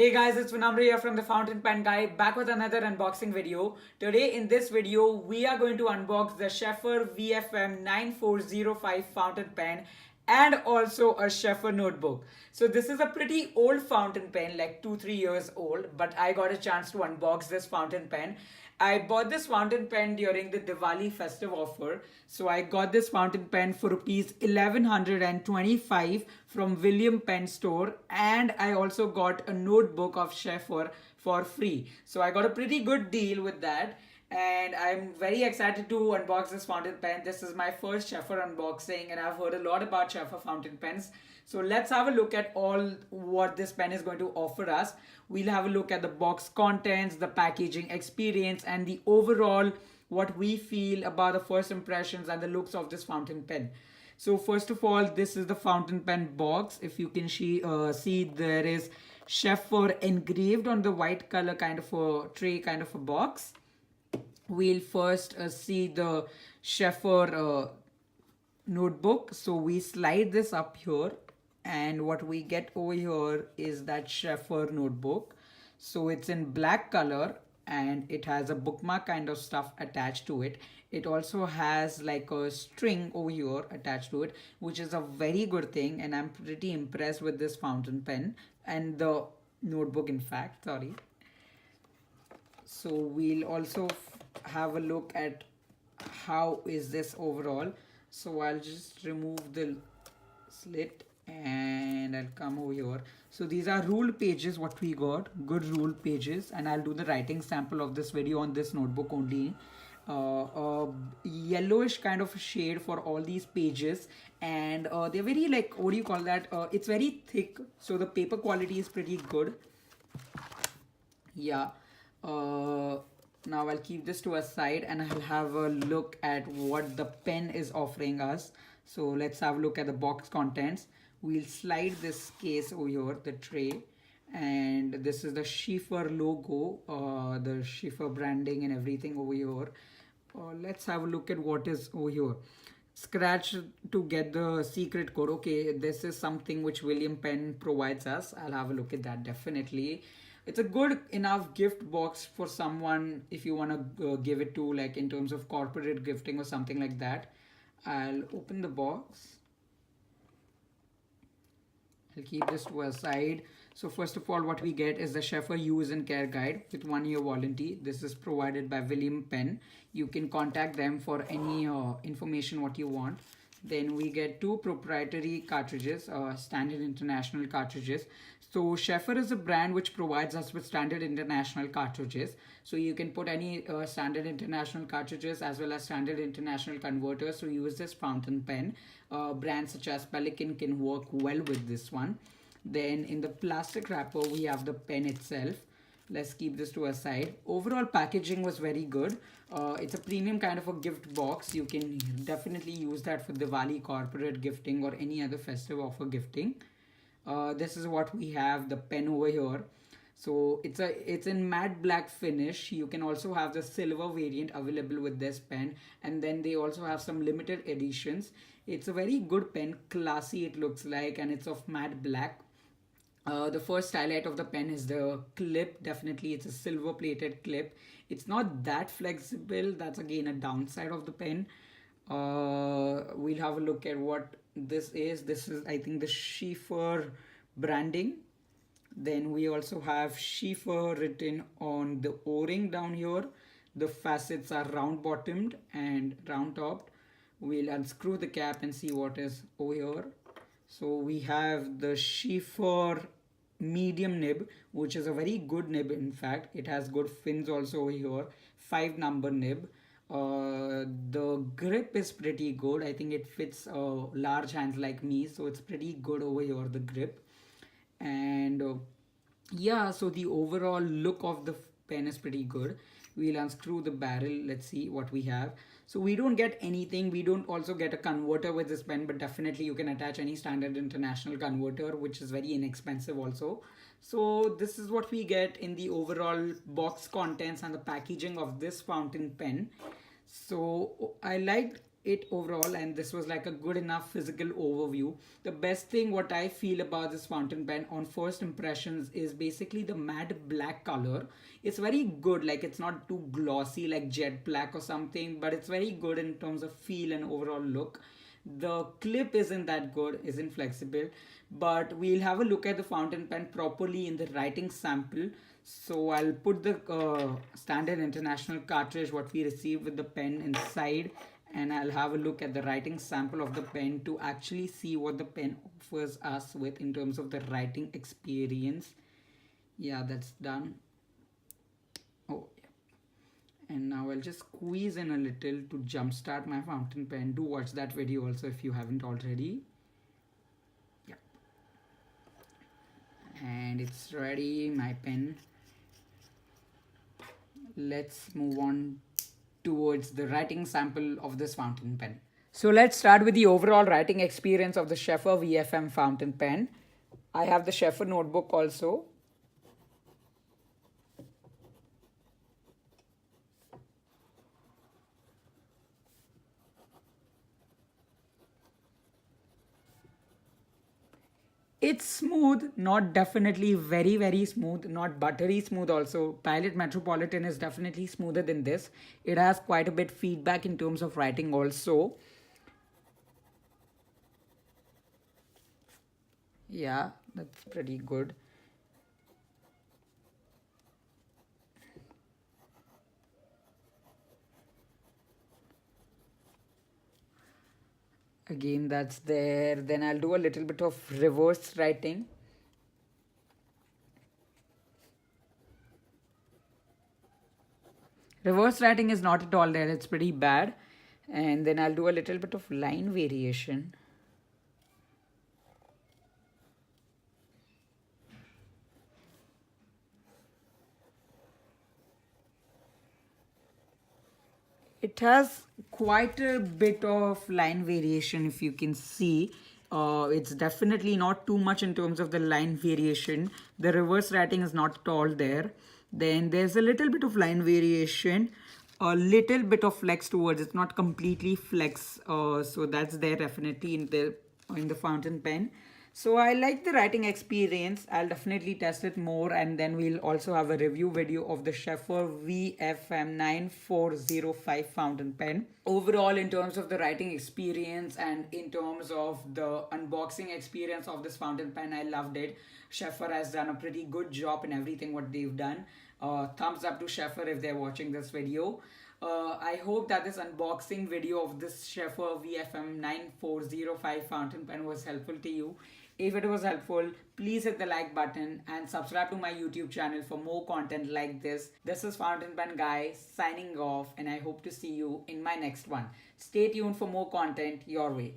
Hey guys, it's Vinamra here from the Fountain Pen Guy, back with another unboxing video. Today in this video, we are going to unbox the Sheaffer VFM 9405 fountain pen and also a Sheaffer notebook. So this is a pretty old fountain pen, like 2-3 years old, but I got a chance to unbox this fountain pen. I bought this fountain pen during the Diwali festive offer. So I got this fountain pen for rupees 1125 from William Pen Store, and I also got a notebook of Sheaffer for free. So I got a pretty good deal with that. And I'm very excited to unbox this fountain pen. This is my first Sheaffer unboxing and I've heard a lot about Sheaffer fountain pens. So let's have a look at all what this pen is going to offer us. We'll have a look at the box contents, the packaging experience, and the overall what we feel about the first impressions and the looks of this fountain pen. So first of all, this is the fountain pen box. If you can see there is Sheaffer engraved on the white color kind of a tray, kind of a box. We'll first see the Sheaffer notebook. So we slide this up here, and what we get over here is that Sheaffer notebook. So it's in black color and it has a bookmark kind of stuff attached to it. It also has like a string over here attached to it, which is a very good thing, and I'm pretty impressed with this fountain pen and the notebook, in fact, sorry. So we'll also have a look at how is this overall. So I'll just remove the slit and I'll come over here. So these are ruled pages what we got, good ruled pages, and I'll do the writing sample of this video on this notebook only. A yellowish kind of shade for all these pages, and they're very, like, what do you call that, it's very thick, so the paper quality is pretty good. Yeah. Now I'll keep this to a side and I'll have a look at what the pen is offering us. So let's have a look at the box contents. We'll slide this case over here, the tray, and this is the Sheaffer logo, the Sheaffer branding and everything over here. Let's have a look at what is over here. Scratch to get the secret code. Okay, this is something which William Penn provides us. I'll have a look at that definitely. It's a good enough gift box for someone if you want to give it to, like, in terms of corporate gifting or something like that. I'll open the box. I'll keep this to a side. So first of all, what we get is the Sheaffer Use and Care Guide with 1-year warranty. This is provided by William Penn. You can contact them for any information what you want. Then we get 2 proprietary cartridges, Standard International cartridges. So Sheaffer is a brand which provides us with Standard International cartridges. So you can put any Standard International cartridges as well as Standard International converters to use this fountain pen. Brands such as Pelican can work well with this one. Then in the plastic wrapper, we have the pen itself. Let's keep this to a side. Overall packaging was very good. It's a premium kind of a gift box. You can definitely use that for Diwali corporate gifting or any other festive offer gifting. This is what we have, the pen over here. So it's in matte black finish. You can also have the silver variant available with this pen, and then they also have some limited editions. It's a very good pen, classy it looks like, and it's of matte black. The first highlight of the pen is the clip. Definitely it's a silver plated clip. It's not that flexible. That's again a downside of the pen. We'll have a look at what this is. This is, I think, the Sheaffer branding. Then we also have Sheaffer written on the o-ring down here. The facets are round bottomed and round topped. We'll unscrew the cap and see what is over here. So we have the Sheaffer medium nib, which is a very good nib. In fact, it has good fins also over here. 5-number nib. The grip is pretty good. I think it fits large hands like me, so it's pretty good over here, the grip. And yeah, so the overall look of the pen is pretty good. We'll unscrew the barrel. Let's see what we have. So we don't get anything. We don't also get a converter with this pen, but definitely you can attach any Standard International converter, which is very inexpensive also. So this is what we get in the overall box contents and the packaging of this fountain pen. So I liked it overall, and this was like a good enough physical overview. The best thing what I feel about this fountain pen on first impressions is basically the matte black color. It's very good, like it's not too glossy like jet black or something, but it's very good in terms of feel and overall look. The clip isn't that good, isn't flexible, but we'll have a look at the fountain pen properly in the writing sample. So I'll put the standard international cartridge what we received with the pen inside, and I'll have a look at the writing sample of the pen to actually see what the pen offers us with in terms of the writing experience. Yeah, that's done. Oh, and now I'll just squeeze in a little to jumpstart my fountain pen. Do watch that video also if you haven't already. Yeah. And it's ready, my pen. Let's move on towards the writing sample of this fountain pen. So let's start with the overall writing experience of the Sheaffer VFM fountain pen. I have the Sheaffer notebook also. It's smooth, not definitely very smooth, not buttery smooth also. Pilot Metropolitan is definitely smoother than this. It has quite a bit feedback in terms of writing also. Yeah, that's pretty good. Again, that's there. Then I'll do a little bit of reverse writing. Reverse writing is not at all there. It's pretty bad. And then I'll do a little bit of line variation. It has quite a bit of line variation if you can see. It's definitely not too much in terms of the line variation. The reverse writing is not at all there. Then there's a little bit of line variation, a little bit of flex towards, it's not completely flex, so that's there definitely in the fountain pen. So I like the writing experience. I'll definitely test it more, and then we'll also have a review video of the Sheaffer VFM 9405 fountain pen. Overall, in terms of the writing experience and in terms of the unboxing experience of this fountain pen, I loved it. Sheaffer has done a pretty good job in everything what they've done. Thumbs up to Sheaffer if they're watching this video. I hope that this unboxing video of this Sheaffer VFM 9405 fountain pen was helpful to you. If it was helpful, please hit the like button and subscribe to my YouTube channel for more content like this. This is Fountain Pen Guy signing off, and I hope to see you in my next one. Stay tuned for more content your way.